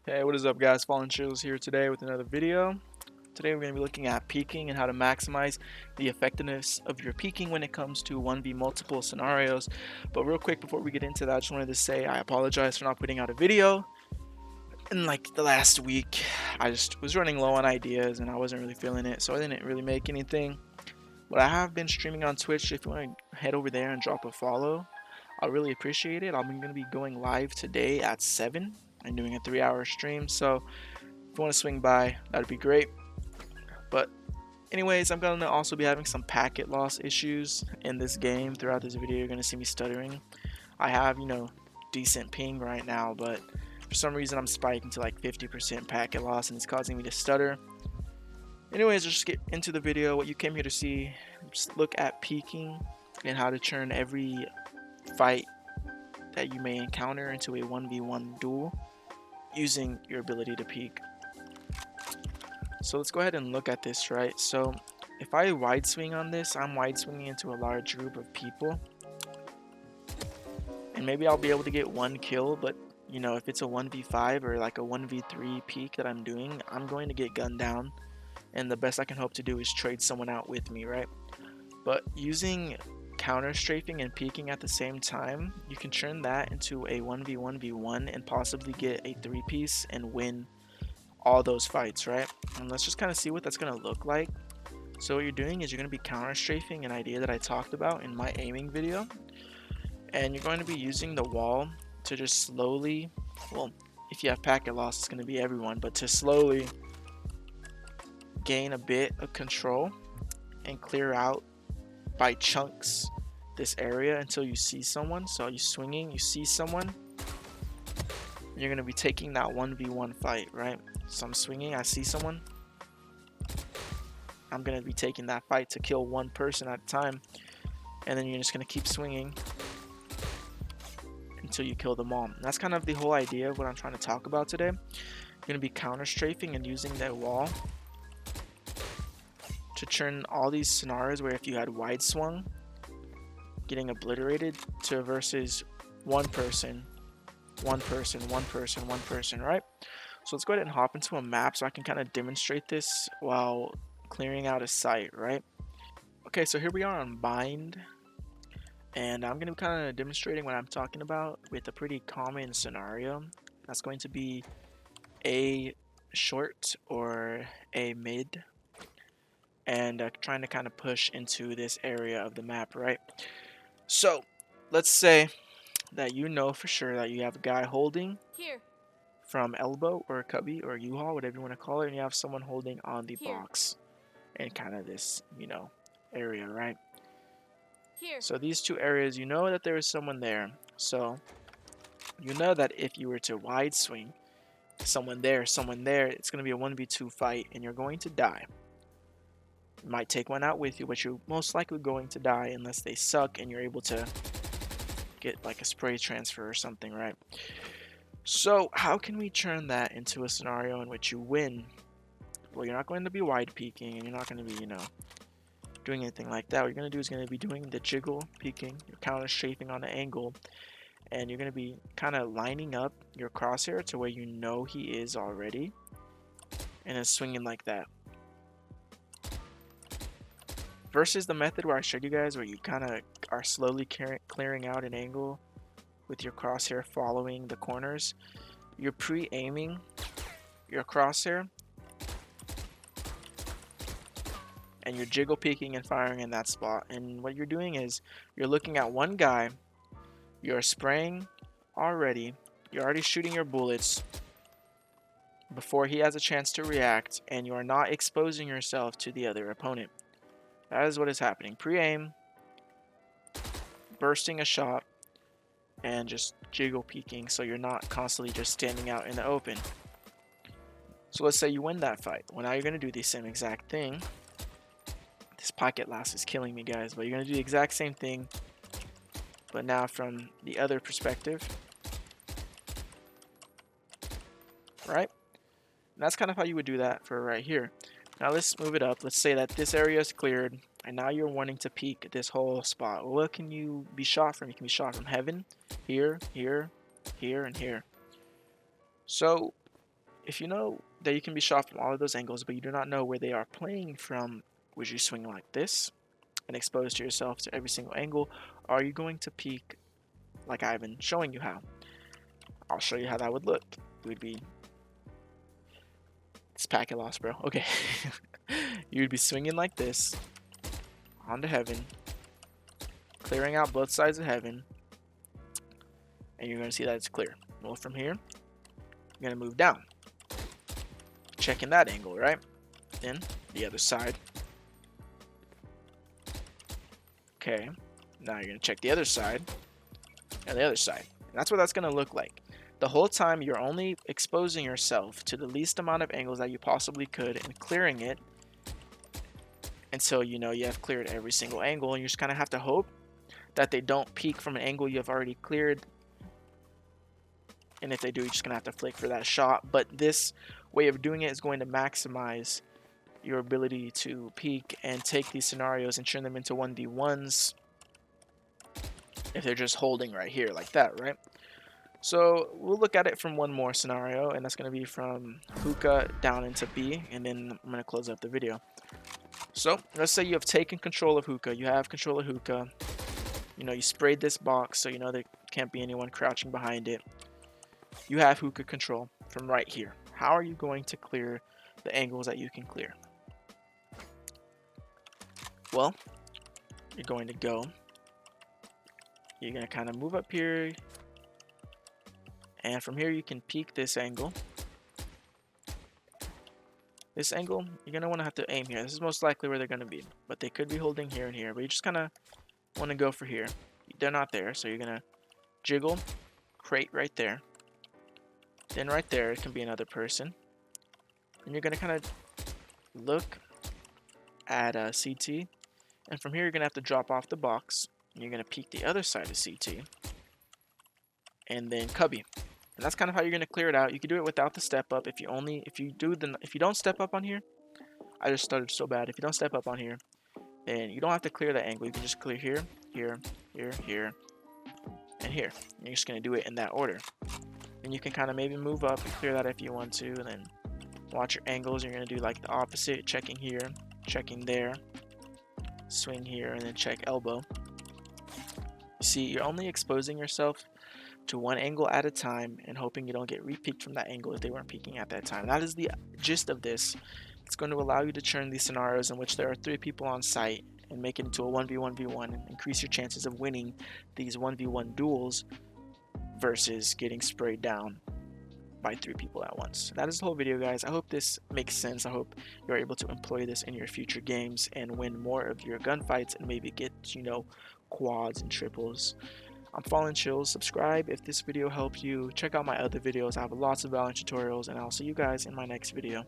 Hey, what is up guys? FallenChills here today with another video. Today we're going to be looking at peeking and how to maximize the effectiveness of your peeking when it comes to 1v multiple scenarios. But real quick before we get into that, I just wanted to say I apologize for not putting out a video. In like the last week, I just was running low on ideas and I wasn't really feeling it, so I didn't really make anything. But I have been streaming on Twitch. If you want to head over there and drop a follow, I'll really appreciate it. I'm going to be going live today at 7 and doing a 3-hour stream, so if you want to swing by, that'd be great. But anyways, I'm going to also be having some packet loss issues in this game. Throughout this video, you're going to see me stuttering. I have, decent ping right now, but for some reason I'm spiking to like 50% packet loss and it's causing me to stutter. Anyways, let's just get into the video. What you came here to see, just look at peeking and how to turn every fight that you may encounter into a 1v1 duel using your ability to peek. So let's go ahead and look at this, right? So if I wide swing on this, I'm wide swinging into a large group of people. And maybe I'll be able to get one kill, but if it's a 1v5 or like a 1v3 peek that I'm doing, I'm going to get gunned down. And the best I can hope to do is trade someone out with me, right? But using counter strafing and peeking at the same time, you can turn that into a 1v1v1 and possibly get a 3-piece and win all those fights, right? And let's just kind of see what that's going to look like. So what you're doing is you're going to be counter strafing an idea that I talked about in my aiming video, and you're going to be using the wall to just slowly, well, if you have packet loss, it's going to be everyone, but to slowly gain a bit of control and clear out by chunks this area until you see someone. So you're swinging, you see someone, you're going to be taking that 1v1 fight, right? So I'm swinging, I see someone, I'm going to be taking that fight to kill one person at a time, and then you're just going to keep swinging until you kill them all. And that's kind of the whole idea of what I'm trying to talk about today. You're going to be counter strafing and using that wall to turn all these scenarios where if you had wide swung, getting obliterated, to versus one person, one person, one person, one person, right? So let's go ahead and hop into a map so I can kind of demonstrate this while clearing out a site, right? Okay, so here we are on Bind, and I'm going to be kind of demonstrating what I'm talking about with a pretty common scenario. That's going to be a short or a mid, and trying to kind of push into this area of the map, right? So let's say that you know for sure that you have a guy holding Here, from elbow or cubby or U-Haul, whatever you want to call it, and you have someone holding on the here, box and kind of this, area, right? here, So these two areas, you know that there is someone there. So you know that if you were to wide swing, someone there, it's going to be a 1v2 fight and you're going to die. You might take one out with you, but you're most likely going to die unless they suck and you're able to get like a spray transfer or something, right? So how can we turn that into a scenario in which you win? Well, you're not going to be wide peeking and you're not going to be, doing anything like that. What you're going to do is going to be doing the jiggle peeking, you're counter strafing on the angle, and you're going to be kind of lining up your crosshair to where you know he is already, and then swinging like that. Versus the method where I showed you guys where you kind of are slowly clearing out an angle with your crosshair following the corners. You're pre-aiming your crosshair and you're jiggle peeking and firing in that spot. And what you're doing is you're looking at one guy, you're spraying already, you're already shooting your bullets before he has a chance to react, and you are not exposing yourself to the other opponent. That is what is happening. Pre-aim, bursting a shot, and just jiggle peeking so you're not constantly just standing out in the open. So let's say you win that fight. Well, now you're going to do the same exact thing. This pocket last is killing me, guys, but you're going to do the exact same thing, but now from the other perspective, right? And that's kind of how you would do that for right here. Now let's move it up. Let's say that this area is cleared, and now you're wanting to peek this whole spot. Well, what can you be shot from? You can be shot from heaven, here, here, here, and here. So if you know that you can be shot from all of those angles, but you do not know where they are playing from, would you swing like this and expose to yourself to every single angle? Or are you going to peek like I've been showing you how? I'll show you how that would look. It would be, it's packet loss, bro. Okay. You would be swinging like this onto heaven, clearing out both sides of heaven, and you're going to see that it's clear. Well, from here, you're going to move down, checking that angle, right? Then the other side. Okay, now you're going to check the other side and the other side. And that's what that's going to look like. The whole time you're only exposing yourself to the least amount of angles that you possibly could and clearing it until you know you have cleared every single angle, and you just kind of have to hope that they don't peek from an angle you've already cleared. And if they do, you're just gonna have to flick for that shot. But this way of doing it is going to maximize your ability to peek and take these scenarios and turn them into 1v1s if they're just holding right here like that, right? So we'll look at it from one more scenario, and that's going to be from hookah down into B, and then I'm going to close up the video. So let's say you have taken control of hookah. You have control of hookah. You know, you sprayed this box, so you know there can't be anyone crouching behind it. You have hookah control from right here. How are you going to clear the angles that you can clear? Well, you're going to go. You're going to kind of move up here. And from here, you can peek this angle. This angle, you're going to want to have to aim here. This is most likely where they're going to be. But they could be holding here and here. But you just kind of want to go for here. They're not there, so you're going to jiggle, crate right there. Then right there, it can be another person. And you're going to kind of look at CT. And from here, you're going to have to drop off the box. And you're going to peek the other side of CT. And then cubby. And that's kind of how you're going to clear it out. You can do it without the step up. If you don't step up on here, I just started so bad. If you don't step up on here, then you don't have to clear that angle. You can just clear here, here, here, here, and here. And you're just going to do it in that order. And you can kind of maybe move up and clear that if you want to, and then watch your angles. You're going to do like the opposite, checking here, checking there, swing here, and then check elbow. You see, you're only exposing yourself to one angle at a time and hoping you don't get re-peeked from that angle if they weren't peeking at that time. That is the gist of this. It's going to allow you to turn these scenarios in which there are 3 people on site and make it into a 1v1v1 and increase your chances of winning these 1v1 duels versus getting sprayed down by 3 people at once. That is the whole video, guys. I hope this makes sense. I hope you're able to employ this in your future games and win more of your gunfights and maybe get, you know, quads and triples. I'm FallenChills. Subscribe if this video helped you. Check out my other videos. I have lots of Valorant tutorials, and I'll see you guys in my next video.